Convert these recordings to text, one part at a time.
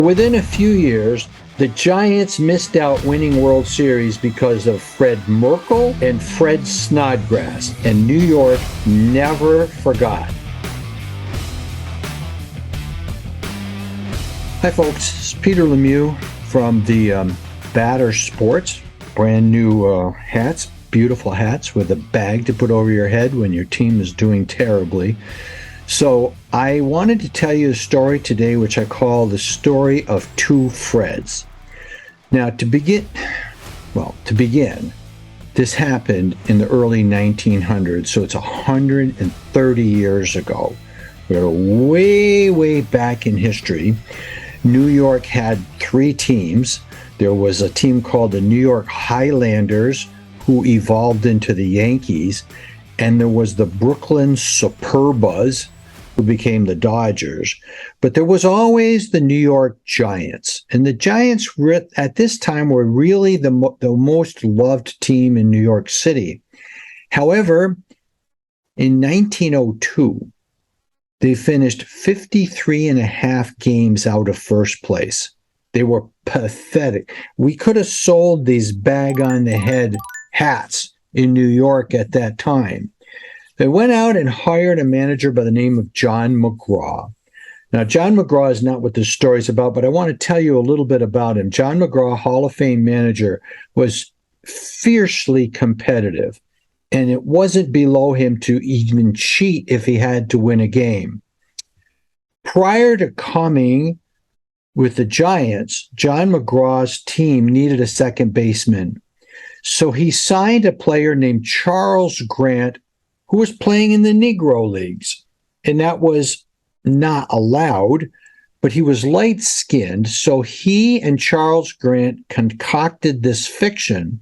Within a few years, the Giants missed out winning World Series because of Fred Merkel and Fred Snodgrass, and New York never forgot. Hi folks, it's Peter Lemieux from the BadderSports. Brand new hats, beautiful hats with a bag to put over your head when your team is doing terribly. So I wanted to tell you a story today which I call the story of two Freds. Now to begin, this happened in the early 1900s, so it's 130 years ago. We're way back in history. New York had three teams. There was a team called the New York Highlanders, who evolved into the Yankees, and there was the Brooklyn Superbas, who became the Dodgers. But there was always the New York Giants. And the Giants at this time were really the most loved team in New York City. However, in 1902, they finished 53 and a half games out of first place. They were pathetic. We could have sold these bag-on-the-head hats in New York at that time. They went out and hired a manager by the name of John McGraw. Now, John McGraw is not what this story is about, but I want to tell you a little bit about him. John McGraw, Hall of Fame manager, was fiercely competitive, and it wasn't below him to even cheat if he had to win a game. Prior to coming with the Giants, John McGraw's team needed a second baseman. So he signed a player named Charles Grant, who was playing in the Negro Leagues. And that was not allowed, but he was light-skinned. So he and Charles Grant concocted this fiction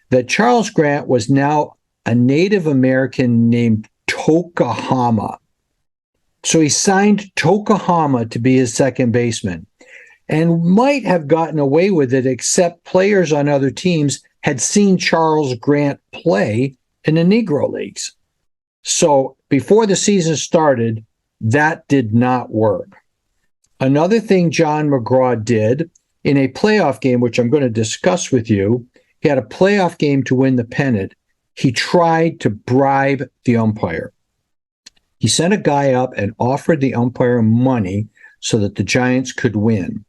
that Charles Grant was now a Native American named Tokahama. So he signed Tokahama to be his second baseman and might have gotten away with it, except players on other teams had seen Charles Grant play in the Negro Leagues. So before the season started, that did not work. Another thing John McGraw did in a playoff game, which I'm going to discuss with you, he had a playoff game to win the pennant. He tried to bribe the umpire. He sent a guy up and offered the umpire money so that the Giants could win.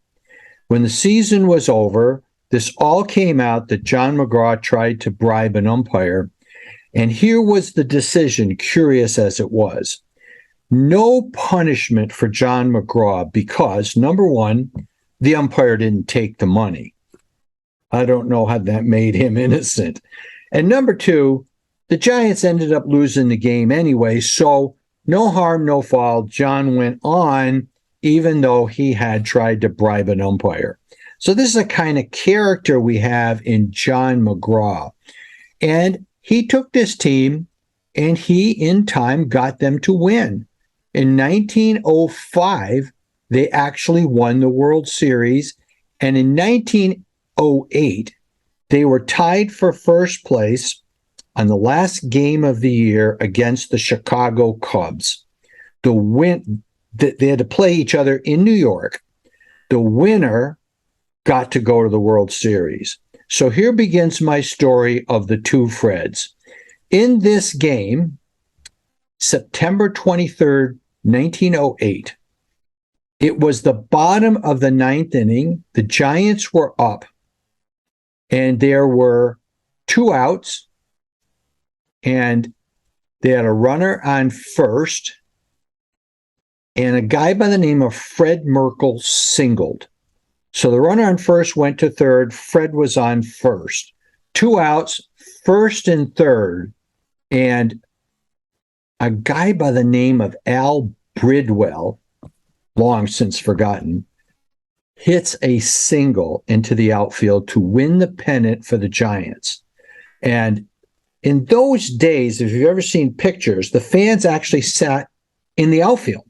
When the season was over, this all came out that John McGraw tried to bribe an umpire. And here was the decision, curious as it was. No punishment for John McGraw because, number one, the umpire didn't take the money. I don't know how that made him innocent. And number two, the Giants ended up losing the game anyway, so no harm, no foul. John went on, even though he had tried to bribe an umpire. So this is a kind of character we have in John McGraw. And he took this team, and he, in time, got them to win. In 1905, they actually won the World Series, and in 1908, they were tied for first place on the last game of the year against the Chicago Cubs. They had to play each other in New York. The winner got to go to the World Series. So here begins my story of the two Freds. In this game, September 23rd, 1908, it was the bottom of the ninth inning. The Giants were up, and there were two outs, and they had a runner on first, and a guy by the name of Fred Merkel singled. So the runner on first went to third. Fred was on first. Two outs, first and third. And a guy by the name of Al Bridwell, long since forgotten, hits a single into the outfield to win the pennant for the Giants. And in those days, if you've ever seen pictures, the fans actually sat in the outfield.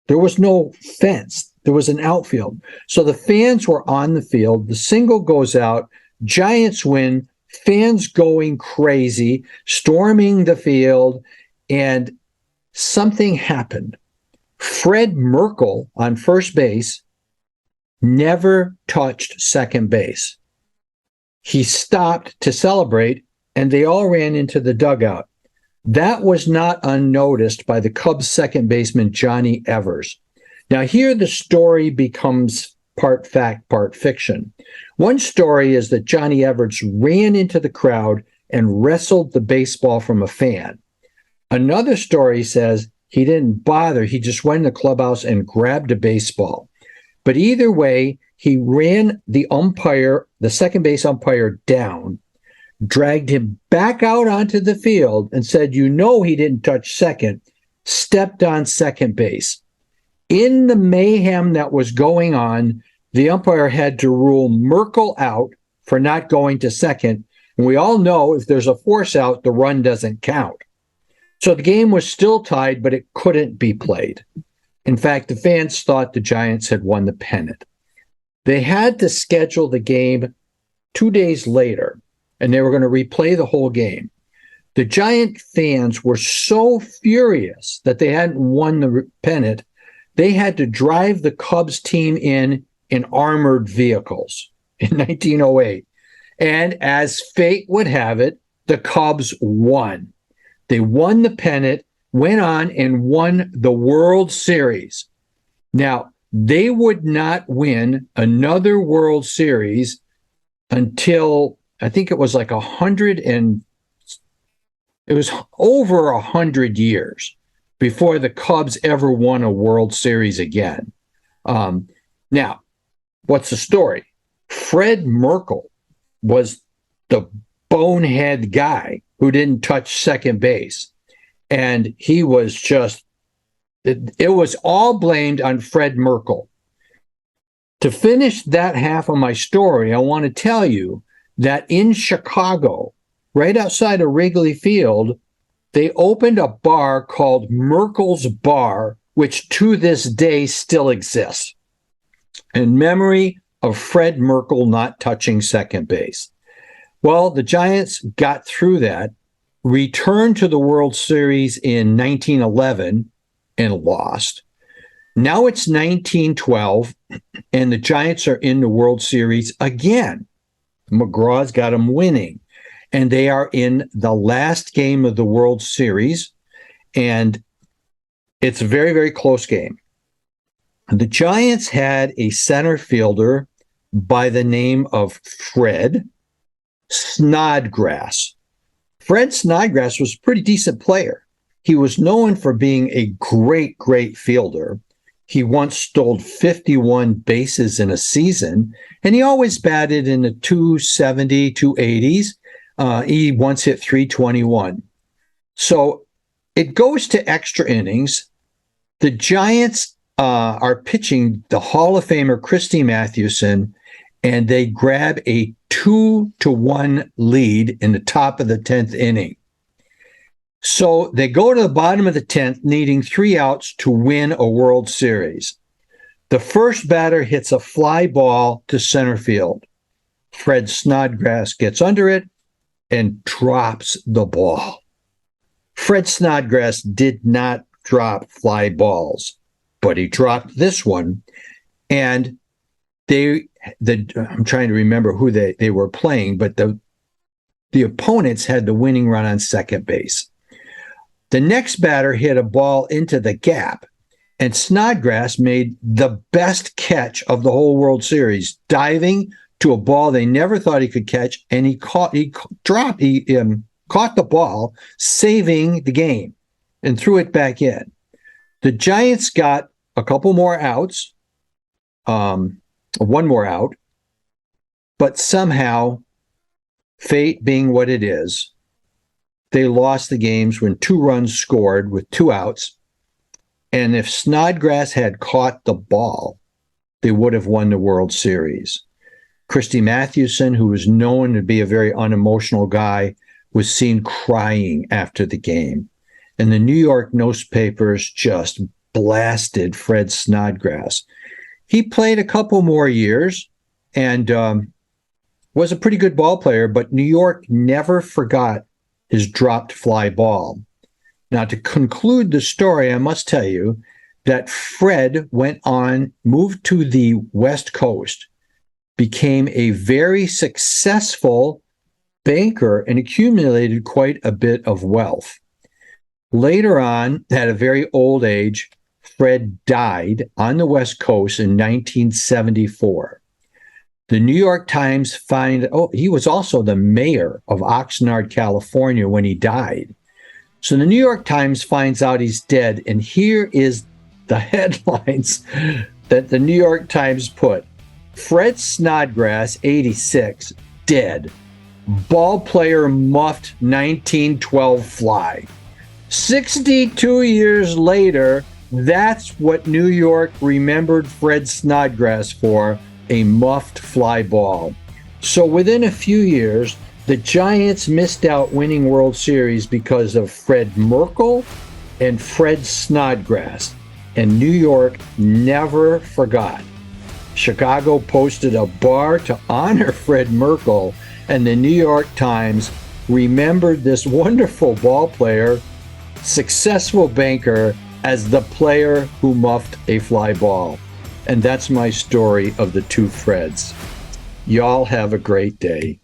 There was no fence. There was an outfield. So the fans were on the field. The single goes out. Giants win. Fans going crazy, storming the field, and something happened. Fred Merkel on first base never touched second base. He stopped to celebrate, and they all ran into the dugout. That was not unnoticed by the Cubs second baseman, Johnny Evers. Now, here the story becomes part fact, part fiction. One story is that Johnny Evers ran into the crowd and wrestled the baseball from a fan. Another story says he didn't bother. He just went in the clubhouse and grabbed a baseball. But either way, he ran the second base umpire down, dragged him back out onto the field and said, he didn't touch second, stepped on second base. In the mayhem that was going on, the umpire had to rule Merkel out for not going to second. And we all know if there's a force out, the run doesn't count. So the game was still tied, but it couldn't be played. In fact, the fans thought the Giants had won the pennant. They had to schedule the game 2 days later, and they were going to replay the whole game. The Giant fans were so furious that they hadn't won the pennant, they had to drive the Cubs team in armored vehicles in 1908. And as fate would have it, the Cubs won. They won the pennant, went on and won the World Series. Now, they would not win another World Series until, I think it was like it was over 100 years before the Cubs ever won a World Series again. Now, what's the story? Fred Merkel was the bonehead guy who didn't touch second base. And he was just, it was all blamed on Fred Merkel. To finish that half of my story, I want to tell you that in Chicago, right outside of Wrigley Field, they opened a bar called Merkel's Bar, which to this day still exists, in memory of Fred Merkel not touching second base. Well, the Giants got through that, returned to the World Series in 1911 and lost. Now it's 1912, and the Giants are in the World Series again. McGraw's got them winning, and they are in the last game of the World Series, and it's a very, very close game. The Giants had a center fielder by the name of Fred Snodgrass. Fred Snodgrass was a pretty decent player. He was known for being a great, great fielder. He once stole 51 bases in a season, and he always batted in the 270, 280s. He once hit 321. So it goes to extra innings. The Giants are pitching the Hall of Famer Christy Mathewson, and they grab a 2-1 lead in the top of the 10th inning. So they go to the bottom of the 10th, needing 3 outs to win a World Series. The first batter hits a fly ball to center field. Fred Snodgrass gets under it and drops the ball. Fred Snodgrass did not drop fly balls, but he dropped this one. And I'm trying to remember who they were playing, but the opponents had the winning run on second base. The next batter hit a ball into the gap, and Snodgrass made the best catch of the whole World Series, diving to a ball they never thought he could catch, and he caught the ball, saving the game, and threw it back in. The Giants got a couple more outs, one more out, but somehow, fate being what it is, they lost the games when 2 runs scored with 2 outs. And if Snodgrass had caught the ball, they would have won the World Series. Christy Mathewson, who was known to be a very unemotional guy, was seen crying after the game. And the New York newspapers just blasted Fred Snodgrass. He played a couple more years and was a pretty good ball player, but New York never forgot his dropped fly ball. Now, to conclude the story, I must tell you that Fred moved to the West Coast, became a very successful banker, and accumulated quite a bit of wealth. Later on, at a very old age, Fred died on the West Coast in 1974. The New York Times he was also the mayor of Oxnard, California when he died. So the New York Times finds out he's dead, and here is the headlines that the New York Times put. Fred Snodgrass, 86, dead. Ball player muffed 1912 fly. 62 years later, that's what New York remembered Fred Snodgrass for, a muffed fly ball. So within a few years, the Giants missed out winning World Series because of Fred Merkel and Fred Snodgrass, and New York never forgot. Chicago posted a bar to honor Fred Merkel, and the New York Times remembered this wonderful ball player, successful banker, as the player who muffed a fly ball. And that's my story of the two Freds. Y'all have a great day.